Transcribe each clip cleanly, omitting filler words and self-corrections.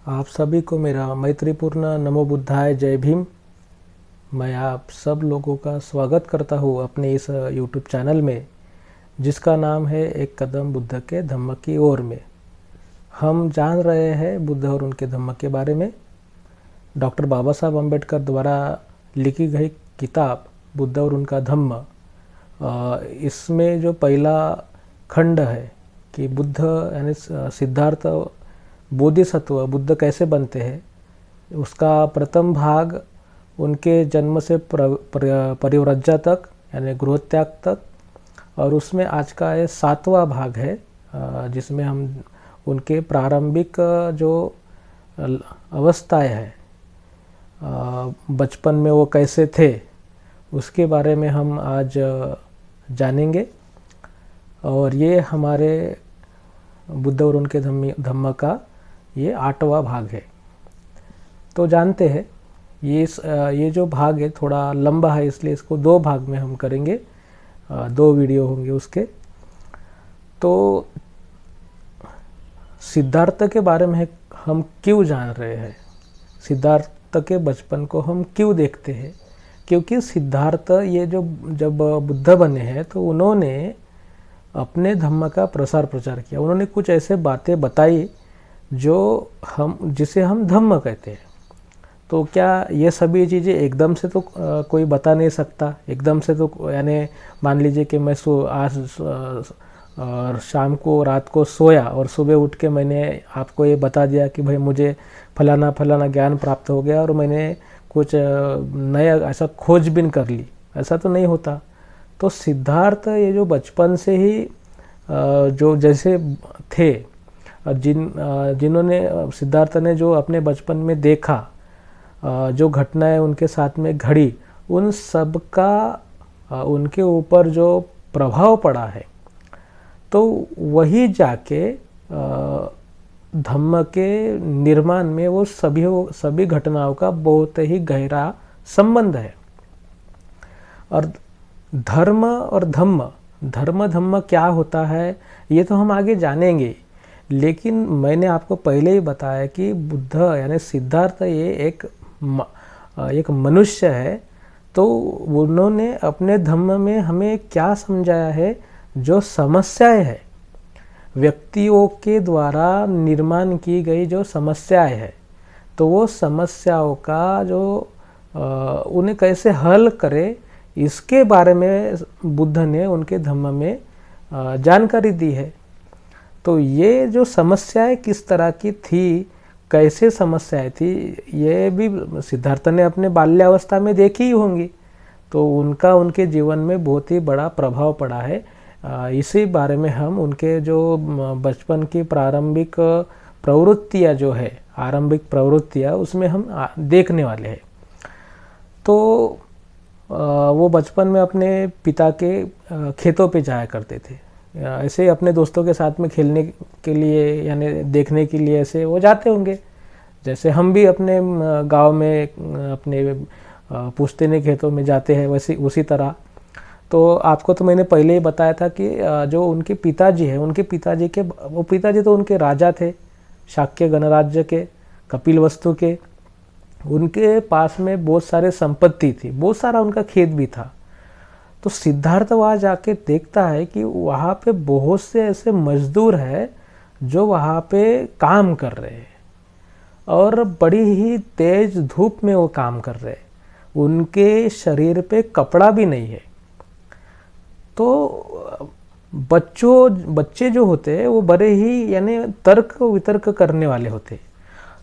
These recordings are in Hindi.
आप सभी को मेरा मैत्रीपूर्ण नमो बुद्धाय जय भीम। मैं आप सब लोगों का स्वागत करता हूँ अपने इस यूट्यूब चैनल में, जिसका नाम है एक कदम बुद्ध के धम्म की ओर में। हम जान रहे हैं बुद्ध और उनके धम्म के बारे में। डॉक्टर बाबा साहब अम्बेडकर द्वारा लिखी गई किताब बुद्ध और उनका धम्म, इसमें जो पहला खंड है कि बुद्ध यानी सिद्धार्थ बोधिसत्व बुद्ध कैसे बनते हैं, उसका प्रथम भाग उनके जन्म से परिव्रज्या तक यानी गृहत्याग तक, और उसमें आज का ये 7वां भाग है जिसमें हम उनके प्रारंभिक जो अवस्थाएं हैं, बचपन में वो कैसे थे, उसके बारे में हम आज जानेंगे। और ये हमारे बुद्ध और उनके धम्म का ये 8वां भाग है। तो जानते हैं ये जो भाग है थोड़ा लंबा है, इसलिए इसको 2 भाग में हम करेंगे, 2 वीडियो होंगे उसके। तो सिद्धार्थ के बारे में हम क्यों जान रहे हैं, सिद्धार्थ के बचपन को हम क्यों देखते हैं? क्योंकि सिद्धार्थ ये जो जब बुद्ध बने हैं तो उन्होंने अपने धम्म का प्रसार प्रचार किया। उन्होंने कुछ ऐसे बातें बताई जिसे हम धम्म कहते हैं। तो क्या ये सभी चीज़ें एकदम से तो कोई बता नहीं सकता। एकदम से तो यानी मान लीजिए कि मैं आज शाम को रात को सोया और सुबह उठ के मैंने आपको ये बता दिया कि भाई मुझे फलाना फलाना ज्ञान प्राप्त हो गया और मैंने कुछ नया ऐसा खोजबीन कर ली, ऐसा तो नहीं होता। तो सिद्धार्थ ये जो बचपन से ही जो जैसे थे, जिन्होंने सिद्धार्थ ने जो अपने बचपन में देखा, जो घटनाएं उनके साथ में घड़ी, उन सब का उनके ऊपर जो प्रभाव पड़ा है, तो वही जाके धम्म के निर्माण में वो सभी घटनाओं का बहुत ही गहरा संबंध है। और धर्म और धम्म क्या होता है ये तो हम आगे जानेंगे, लेकिन मैंने आपको पहले ही बताया कि बुद्ध यानी सिद्धार्थ ये एक मनुष्य है। तो उन्होंने अपने धम्म में हमें क्या समझाया है, जो समस्याएं हैं, व्यक्तियों के द्वारा निर्माण की गई जो समस्याएं हैं, तो वो समस्याओं का जो उन्हें कैसे हल करे, इसके बारे में बुद्ध ने उनके धम्म में जानकारी दी है। तो ये जो समस्याएं किस तरह की थी, कैसे समस्याएं थी, ये भी सिद्धार्थ ने अपने बाल्यावस्था में देखी ही होंगी। तो उनका उनके जीवन में बहुत ही बड़ा प्रभाव पड़ा है। इसी बारे में हम उनके जो बचपन की प्रारंभिक प्रवृत्तियाँ जो है, आरंभिक प्रवृत्तियाँ, उसमें हम देखने वाले हैं। तो वो बचपन में अपने पिता के खेतों पे जाया करते थे, ऐसे ही अपने दोस्तों के साथ में खेलने के लिए यानी देखने के लिए ऐसे वो जाते होंगे, जैसे हम भी अपने गांव में अपने पुश्तैनी खेतों में जाते हैं, वैसे उसी तरह। तो आपको तो मैंने पहले ही बताया था कि जो उनके पिताजी हैं, उनके पिताजी तो उनके राजा थे, शाक्य गणराज्य के, कपिलवस्तु के। उनके पास में बहुत सारे संपत्ति थी, बहुत सारा उनका खेत भी था। तो सिद्धार्थ वहाँ जाके देखता है कि वहाँ पे बहुत से ऐसे मजदूर हैं जो वहाँ पे काम कर रहे हैं और बड़ी ही तेज धूप में वो काम कर रहे हैं। उनके शरीर पे कपड़ा भी नहीं है। तो बच्चे जो होते हैं वो बड़े ही यानी तर्क वितर्क करने वाले होते।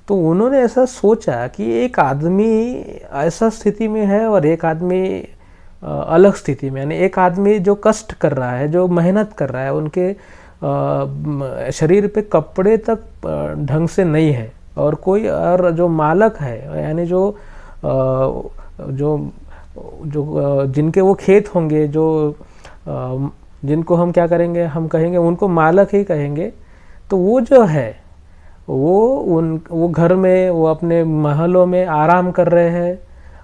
तो उन्होंने ऐसा सोचा कि एक आदमी ऐसा स्थिति में है और एक आदमी अलग स्थिति में, यानी एक आदमी जो कष्ट कर रहा है, जो मेहनत कर रहा है, उनके शरीर पे कपड़े तक ढंग से नहीं है, और कोई और जो मालक है यानी जो जिनके वो खेत होंगे, जो जिनको हम क्या करेंगे, हम कहेंगे उनको मालक ही कहेंगे। तो वो जो है वो घर में, वो अपने महलों में आराम कर रहे हैं,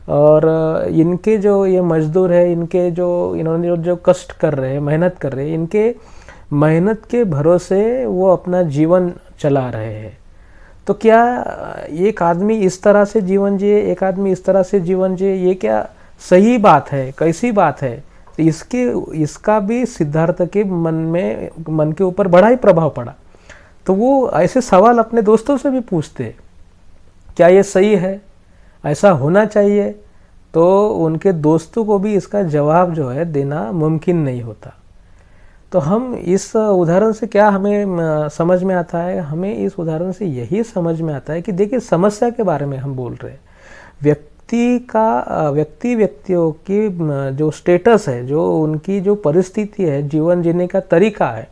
और इनके जो ये मजदूर है, इन्होंने जो कष्ट कर रहे हैं, मेहनत कर रहे हैं, इनके मेहनत के भरोसे वो अपना जीवन चला रहे हैं। तो क्या एक आदमी इस तरह से जीवन जिए, एक आदमी इस तरह से जीवन जिए, ये क्या सही बात है, कैसी बात है? तो इसका भी सिद्धार्थ के मन के ऊपर बड़ा ही प्रभाव पड़ा। तो वो ऐसे सवाल अपने दोस्तों से भी पूछते, क्या ये सही है, ऐसा होना चाहिए? तो उनके दोस्तों को भी इसका जवाब जो है देना मुमकिन नहीं होता। तो हम इस उदाहरण से क्या हमें समझ में आता है? हमें इस उदाहरण से यही समझ में आता है कि देखिए, समस्या के बारे में हम बोल रहे हैं। व्यक्तियों की जो स्टेटस है, जो उनकी जो परिस्थिति है, जीवन जीने का तरीका है,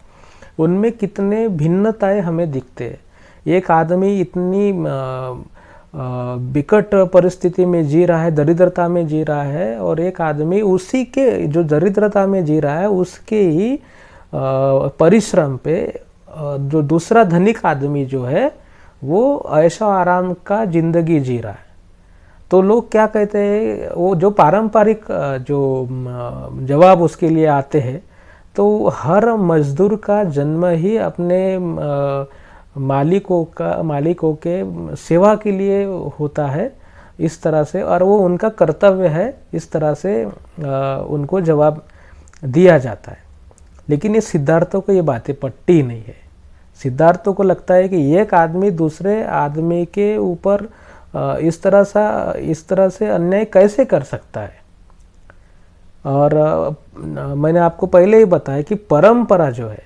उनमें कितने भिन्नताएं हमें दिखते हैं। एक आदमी इतनी विकट परिस्थिति में जी रहा है, दरिद्रता में जी रहा है, और एक आदमी उसी के जो दरिद्रता में जी रहा है उसके ही परिश्रम पे जो दूसरा धनिक आदमी जो है वो ऐशो आराम का जिंदगी जी रहा है। तो लोग क्या कहते हैं, वो जो पारंपरिक जो जवाब उसके लिए आते हैं, तो हर मजदूर का जन्म ही अपने मालिकों के सेवा के लिए होता है, इस तरह से, और वो उनका कर्तव्य है, इस तरह से उनको जवाब दिया जाता है। लेकिन ये सिद्धार्थों को ये बातें पट्टी नहीं है। सिद्धार्थों को लगता है कि एक आदमी दूसरे आदमी के ऊपर इस तरह से अन्याय कैसे कर सकता है। और मैंने आपको पहले ही बताया कि परंपरा जो है,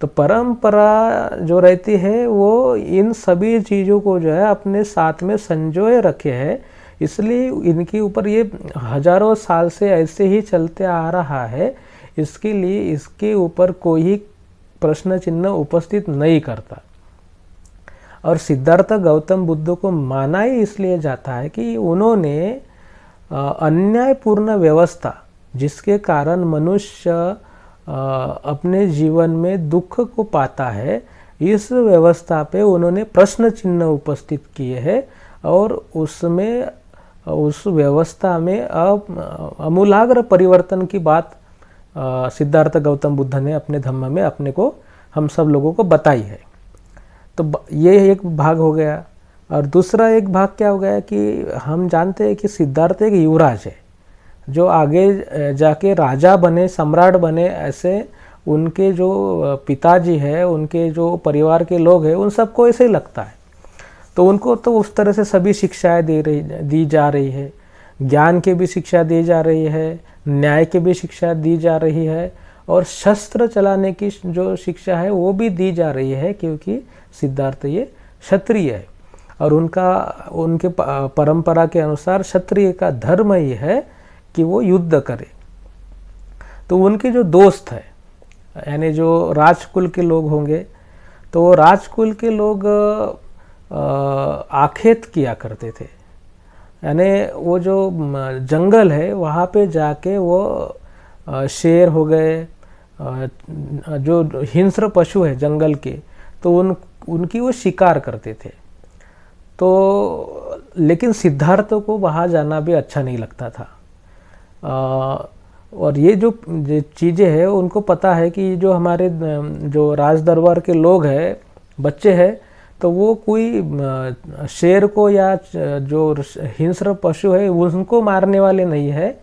तो परंपरा जो रहती है वो इन सभी चीज़ों को जो है अपने साथ में संजोए रखे है, इसलिए इनके ऊपर ये हजारों साल से ऐसे ही चलते आ रहा है। इसके लिए इसके ऊपर कोई प्रश्न चिन्ह उपस्थित नहीं करता। और सिद्धार्थ गौतम बुद्ध को माना ही इसलिए जाता है कि उन्होंने अन्यायपूर्ण व्यवस्था, जिसके कारण मनुष्य अपने जीवन में दुख को पाता है, इस व्यवस्था पे उन्होंने प्रश्न चिन्ह उपस्थित किए हैं, और उस व्यवस्था में आमूलाग्र परिवर्तन की बात सिद्धार्थ गौतम बुद्ध ने अपने धम्म में अपने को, हम सब लोगों को बताई है। तो ये एक भाग हो गया। और दूसरा एक भाग क्या हो गया कि हम जानते हैं कि सिद्धार्थ एक युवराज है, जो आगे जाके राजा बने, सम्राट बने। ऐसे उनके जो पिताजी है, उनके जो परिवार के लोग हैं, उन सबको ऐसे ही लगता है। तो उनको तो उस तरह से सभी शिक्षाएं दी जा रही है, ज्ञान की भी शिक्षा दी जा रही है, न्याय की भी शिक्षा दी जा रही है, और शस्त्र चलाने की जो शिक्षा है वो भी दी जा रही है, क्योंकि सिद्धार्थ ये क्षत्रिय है, और उनके परंपरा के अनुसार क्षत्रिय का धर्म ही है कि वो युद्ध करे। तो उनके जो दोस्त है, यानी जो राजकुल के लोग होंगे, तो राजकुल के लोग आखेट किया करते थे, यानी वो जो जंगल है वहाँ पे जाके वो शेर हो गए, जो हिंस्र पशु है जंगल के, तो उनकी वो शिकार करते थे। तो लेकिन सिद्धार्थ को वहाँ जाना भी अच्छा नहीं लगता था। और ये जो चीज़ें हैं उनको पता है कि जो हमारे जो राज दरबार के लोग हैं, बच्चे हैं, तो वो कोई शेर को या जो हिंस्र पशु है उनको मारने वाले नहीं है,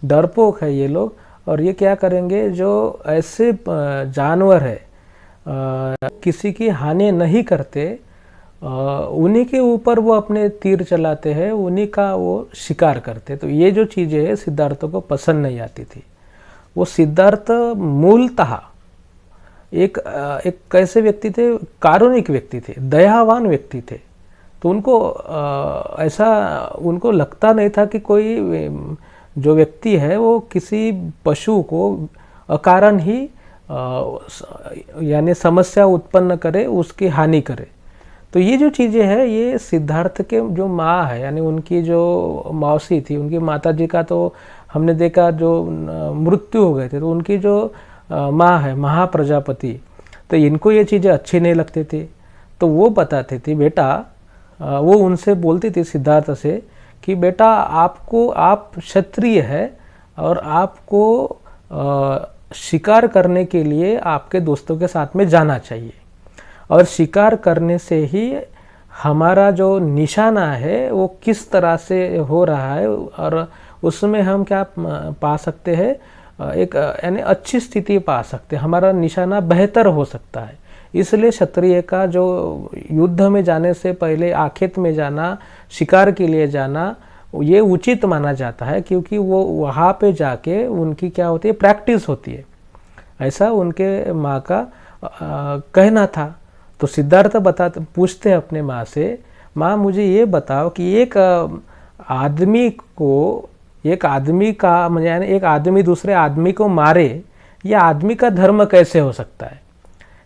डरपोक है ये लोग। और ये क्या करेंगे, जो ऐसे जानवर है किसी की हानि नहीं करते, उन्हीं के ऊपर वो अपने तीर चलाते हैं, उन्हीं का वो शिकार करते। तो ये जो चीज़ें हैं सिद्धार्थ को पसंद नहीं आती थी। वो सिद्धार्थ मूलतः एक कैसे व्यक्ति थे, कारुणिक व्यक्ति थे, दयावान व्यक्ति थे। तो उनको लगता नहीं था कि कोई जो व्यक्ति है वो किसी पशु को अकारण ही यानी समस्या उत्पन्न करे, उसकी हानि करे। तो ये जो चीज़ें हैं, ये सिद्धार्थ के जो माँ है, यानी उनकी जो मौसी थी, उनकी माताजी का तो हमने देखा जो मृत्यु हो गए थे, तो उनकी जो माँ है महाप्रजापति, तो इनको ये चीज़ें अच्छी नहीं लगती थी। तो वो बताते थे, बेटा, वो उनसे बोलती थी सिद्धार्थ से कि बेटा, आप क्षत्रिय है और आपको शिकार करने के लिए आपके दोस्तों के साथ में जाना चाहिए, और शिकार करने से ही हमारा जो निशाना है वो किस तरह से हो रहा है, और उसमें हम क्या पा सकते हैं, एक यानी अच्छी स्थिति पा सकते हैं, हमारा निशाना बेहतर हो सकता है। इसलिए क्षत्रिय का जो युद्ध में जाने से पहले आखेत में जाना, शिकार के लिए जाना, ये उचित माना जाता है, क्योंकि वो वहाँ पे जाके उनकी क्या होती है, प्रैक्टिस होती है। ऐसा उनके माँ का कहना था। तो सिद्धार्थ पूछते हैं अपने माँ से, माँ मुझे ये बताओ कि एक आदमी का यानी एक आदमी दूसरे आदमी को मारे, ये आदमी का धर्म कैसे हो सकता है?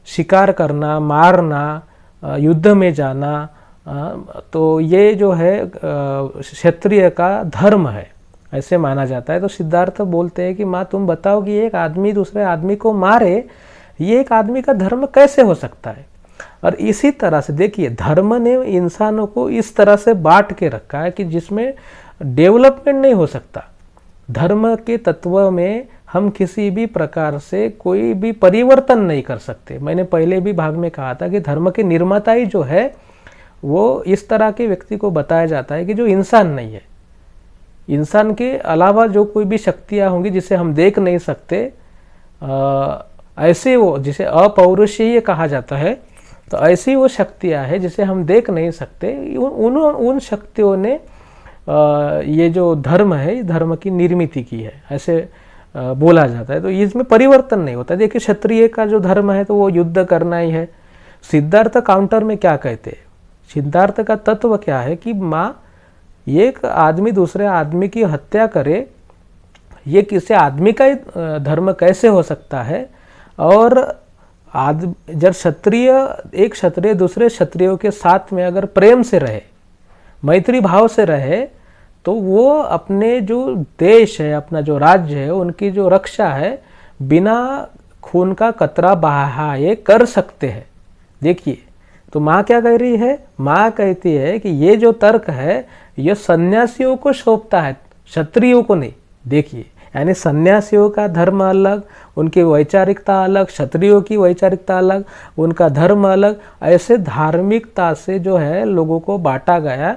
शिकार करना, मारना, युद्ध में जाना, तो ये जो है क्षत्रिय का धर्म है, ऐसे माना जाता है। तो सिद्धार्थ बोलते हैं कि माँ तुम बताओ कि एक आदमी दूसरे आदमी को मारे, ये एक आदमी का धर्म कैसे हो सकता है? और इसी तरह से देखिए, धर्म ने इंसानों को इस तरह से बांट के रखा है कि जिसमें डेवलपमेंट नहीं हो सकता। धर्म के तत्व में हम किसी भी प्रकार से कोई भी परिवर्तन नहीं कर सकते। मैंने पहले भी भाग में कहा था कि धर्म के निर्माता ही जो है वो इस तरह के व्यक्ति को बताया जाता है कि जो इंसान नहीं है। इंसान के अलावा जो कोई भी शक्तियाँ होंगी जिसे हम देख नहीं सकते, ऐसे वो जिसे अपौरुषीय कहा जाता है, तो ऐसी वो शक्तियाँ हैं जिसे हम देख नहीं सकते। उन शक्तियों ने ये जो धर्म है, इस धर्म की निर्मित की है, ऐसे बोला जाता है। तो इसमें परिवर्तन नहीं होता। देखिए, क्षत्रिय का जो धर्म है तो वो युद्ध करना ही है। सिद्धार्थ काउंटर में क्या कहते हैं? सिद्धार्थ का तत्व क्या है कि माँ, एक आदमी दूसरे आदमी की हत्या करे, ये किसी आदमी का ही धर्म कैसे हो सकता है? और जब एक क्षत्रिय दूसरे क्षत्रियों के साथ में अगर प्रेम से रहे, मैत्री भाव से रहे, तो वो अपने जो देश है, अपना जो राज्य है, उनकी जो रक्षा है, बिना खून का कतरा बहाए कर सकते हैं। देखिए, तो माँ क्या कह रही है? माँ कहती है कि ये जो तर्क है ये सन्यासियों को सौंपता है, क्षत्रियों को नहीं। देखिए, यानी सन्यासियों का धर्म अलग, उनकी वैचारिकता अलग, क्षत्रियों की वैचारिकता अलग, उनका धर्म अलग, ऐसे धार्मिकता से जो है लोगों को बांटा गया।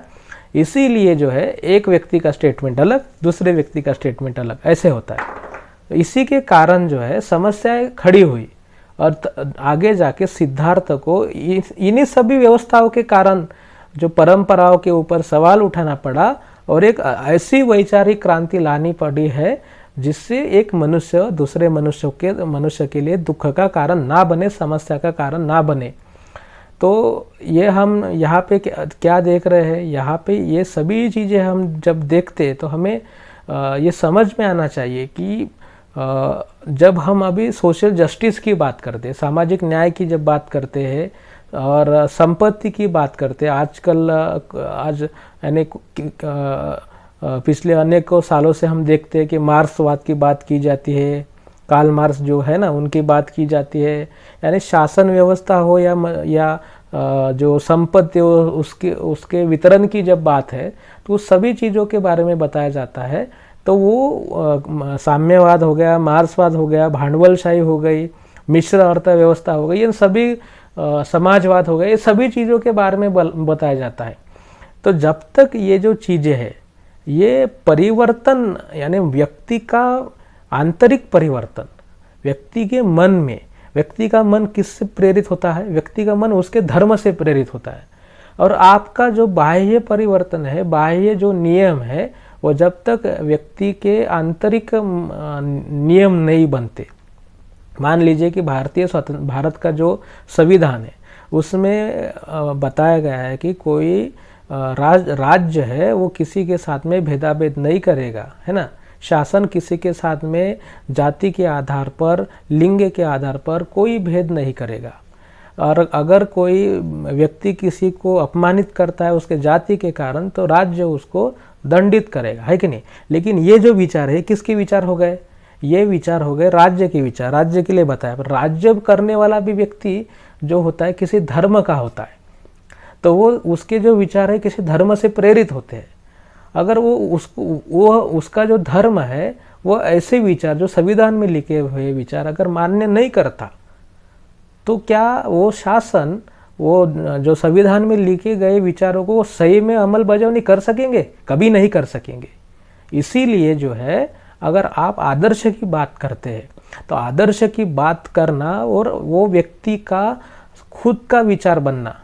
इसीलिए जो है एक व्यक्ति का स्टेटमेंट अलग, दूसरे व्यक्ति का स्टेटमेंट अलग, ऐसे होता है। तो इसी के कारण जो है समस्याएं खड़ी हुई, और आगे जाके सिद्धार्थ को इन्हीं सभी व्यवस्थाओं के कारण जो परंपराओं के ऊपर सवाल उठाना पड़ा, और एक ऐसी वैचारिक क्रांति लानी पड़ी है जिससे एक मनुष्य दूसरे मनुष्य के लिए दुख का कारण ना बने, समस्या का कारण ना बने। तो ये हम यहाँ पे क्या देख रहे हैं? यहाँ पे ये सभी चीज़ें हम जब देखते हैं तो हमें ये समझ में आना चाहिए कि जब हम अभी सोशल जस्टिस की बात करते हैं, सामाजिक न्याय की जब बात करते हैं, और संपत्ति की बात करते हैं, आज यानी पिछले अनेकों सालों से हम देखते हैं कि मार्क्सवाद की बात की जाती है, कार्ल मार्क्स जो है ना, उनकी बात की जाती है। यानी शासन व्यवस्था हो या जो संपत्ति हो, उसके वितरण की जब बात है, तो उस सभी चीज़ों के बारे में बताया जाता है। तो वो साम्यवाद हो गया, मार्क्सवाद हो गया, भांडवलशाही हो गई, मिश्र अर्थव्यवस्था हो गई, ये सभी समाजवाद हो गए, ये सभी चीज़ों के बारे में बताया जाता है। तो जब तक ये जो चीज़ें हैं, ये परिवर्तन यानी व्यक्ति का आंतरिक परिवर्तन, व्यक्ति के मन में, व्यक्ति का मन किससे प्रेरित होता है? व्यक्ति का मन उसके धर्म से प्रेरित होता है। और आपका जो बाह्य परिवर्तन है, बाह्य जो नियम है, वो जब तक व्यक्ति के आंतरिक नियम नहीं बनते, मान लीजिए कि भारत का जो संविधान है उसमें बताया गया है कि कोई राज्य है वो किसी के साथ में भेदाभेद नहीं करेगा, है ना। शासन किसी के साथ में जाति के आधार पर, लिंग के आधार पर कोई भेद नहीं करेगा। और अगर कोई व्यक्ति किसी को अपमानित करता है उसके जाति के कारण, तो राज्य उसको दंडित करेगा, है कि नहीं। लेकिन ये जो विचार है, किसके विचार हो गए? ये विचार हो गए राज्य के विचार, राज्य के लिए बताया। पर राज्य करने वाला भी व्यक्ति जो होता है किसी धर्म का होता है, तो वो उसके जो विचार है किसी धर्म से प्रेरित होते हैं। अगर वो उसका जो धर्म है वो ऐसे विचार जो संविधान में लिखे हुए विचार अगर मान्य नहीं करता, तो क्या वो शासन वो जो संविधान में लिखे गए विचारों को वो सही में अमल बजावनी कर सकेंगे? कभी नहीं कर सकेंगे। इसीलिए जो है अगर आप आदर्श की बात करते हैं तो आदर्श की बात करना और वो व्यक्ति का खुद का विचार बनना,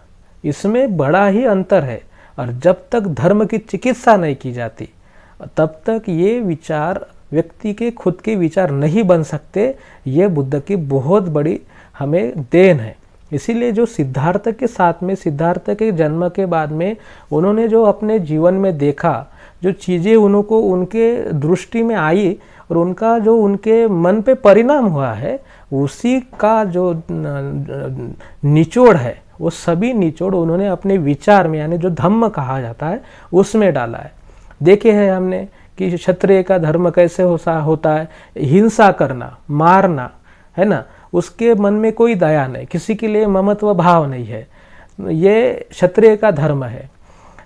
इसमें बड़ा ही अंतर है। और जब तक धर्म की चिकित्सा नहीं की जाती तब तक ये विचार व्यक्ति के खुद के विचार नहीं बन सकते। ये बुद्ध की बहुत बड़ी हमें देन है। इसीलिए जो सिद्धार्थ के साथ में, सिद्धार्थ के जन्म के बाद में उन्होंने जो अपने जीवन में देखा, जो चीज़ें उनको उनके दृष्टि में आई और उनका जो उनके मन पे परिणाम हुआ है, उसी का जो निचोड़ है, वो सभी निचोड़ उन्होंने अपने विचार में, यानी जो धम्म कहा जाता है, उसमें डाला है। देखे है हमने कि क्षत्रिय का धर्म कैसे होता है, हिंसा करना, मारना, है ना, उसके मन में कोई दया नहीं, किसी के लिए ममत्व भाव नहीं है, ये क्षत्रिय का धर्म है।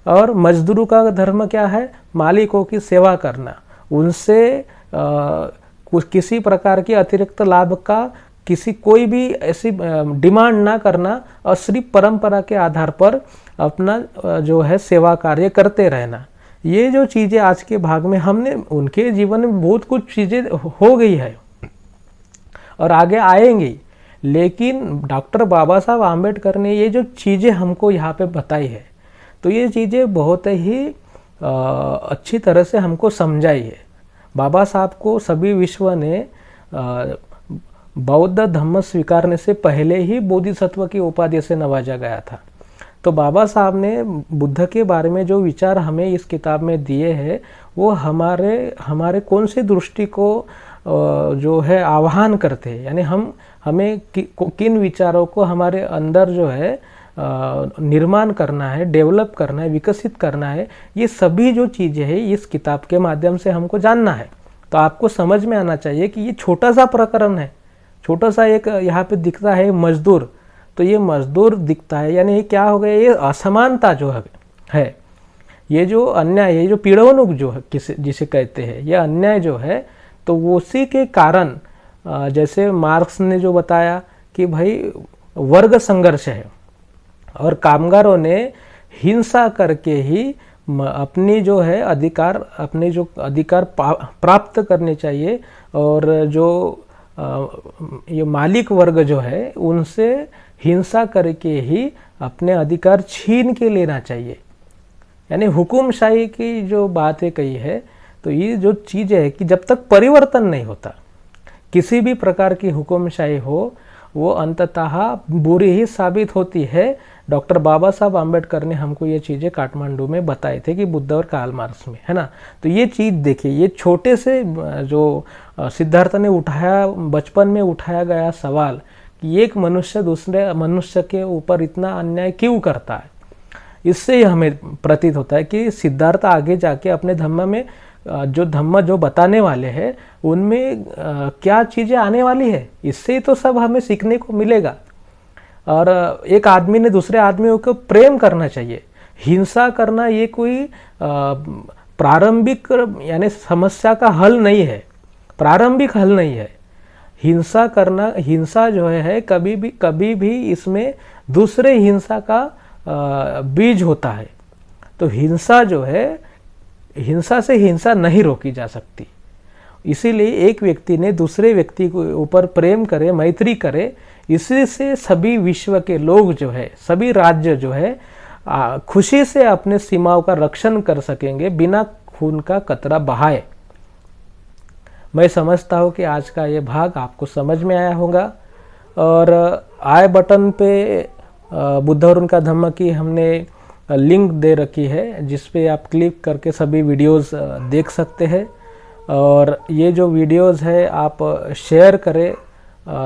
और मजदूरों का धर्म क्या है? मालिकों की सेवा करना, उनसे किसी प्रकार की अतिरिक्त लाभ का कोई भी ऐसी डिमांड ना करना और सिर्फ परंपरा के आधार पर अपना जो है सेवा कार्य करते रहना। ये जो चीज़ें आज के भाग में हमने, उनके जीवन में बहुत कुछ चीज़ें हो गई है और आगे आएंगी, लेकिन डॉक्टर बाबा साहब आम्बेडकर ने ये जो चीज़ें हमको यहाँ पे बताई है, तो ये चीज़ें बहुत ही अच्छी तरह से हमको समझाई है। बाबा साहब को सभी विश्व ने बौद्ध धम्म स्वीकारने से पहले ही बोधिसत्व की उपाधि से नवाजा गया था। तो बाबा साहब ने बुद्ध के बारे में जो विचार हमें इस किताब में दिए हैं, वो हमारे कौन सी दृष्टि को जो है आह्वान करते हैं, यानी हमें किन विचारों को हमारे अंदर जो है निर्माण करना है, डेवलप करना है, विकसित करना है, ये सभी जो चीज़ें हैं इस किताब के माध्यम से हमको जानना है। तो आपको समझ में आना चाहिए कि ये छोटा सा प्रकरण है, छोटा सा एक यहाँ पे दिखता है मजदूर, तो ये मजदूर दिखता है, यानी ये क्या हो गया, ये असमानता जो है, ये जो अन्याय, ये जो पीड़वनुक जो है जिसे कहते हैं, ये अन्याय जो है, तो उसी के कारण जैसे मार्क्स ने जो बताया कि भाई वर्ग संघर्ष है और कामगारों ने हिंसा करके ही अपनी जो है अपने जो अधिकार प्राप्त करने चाहिए, और जो ये मालिक वर्ग जो है उनसे हिंसा करके ही अपने अधिकार छीन के लेना चाहिए, यानी हुकुमशाही की जो बातें कही है। तो ये जो चीज़ है कि जब तक परिवर्तन नहीं होता, किसी भी प्रकार की हुकुमशाही हो, वो अंततः बुरी ही साबित होती है। डॉक्टर बाबा साहब आम्बेडकर ने हमको ये चीज़ें काठमांडू में बताए थे कि बुद्ध और कार्ल मार्क्स में, है ना। तो ये चीज़ देखिए, ये छोटे से जो सिद्धार्थ ने उठाया, बचपन में उठाया गया सवाल कि एक मनुष्य दूसरे मनुष्य के ऊपर इतना अन्याय क्यों करता है, इससे हमें प्रतीत होता है कि सिद्धार्थ आगे जाके अपने धम्म में जो धम्म जो बताने वाले हैं उनमें क्या चीज़ें आने वाली है, इससे तो सब हमें सीखने को मिलेगा। और एक आदमी ने दूसरे आदमी को प्रेम करना चाहिए, हिंसा करना ये कोई प्रारंभिक यानी समस्या का हल नहीं है, प्रारंभिक हल नहीं है। हिंसा करना, हिंसा जो है कभी भी इसमें दूसरे हिंसा का बीज होता है। तो हिंसा जो है, हिंसा से हिंसा नहीं रोकी जा सकती। इसीलिए एक व्यक्ति ने दूसरे व्यक्ति के ऊपर प्रेम करे, मैत्री करे, इसी से सभी विश्व के लोग जो है, सभी राज्य जो है खुशी से अपने सीमाओं का रक्षण कर सकेंगे बिना खून का कतरा बहाए। मैं समझता हूँ कि आज का ये भाग आपको समझ में आया होगा। और आई बटन पे बुद्ध और उनका धम्म की हमने लिंक दे रखी है, जिस पे आप क्लिक करके सभी वीडियोस देख सकते हैं। और ये जो वीडियोस है आप शेयर करें,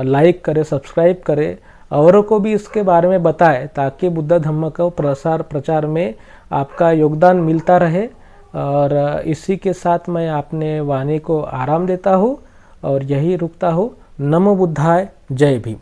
लाइक करें, सब्सक्राइब करें, औरों को भी इसके बारे में बताएं, ताकि बुद्ध धम्म को प्रचार में आपका योगदान मिलता रहे। और इसी के साथ मैं अपने वाणी को आराम देता हूँ और यही रुकता हूँ। नमो बुद्धाय, जय भीम।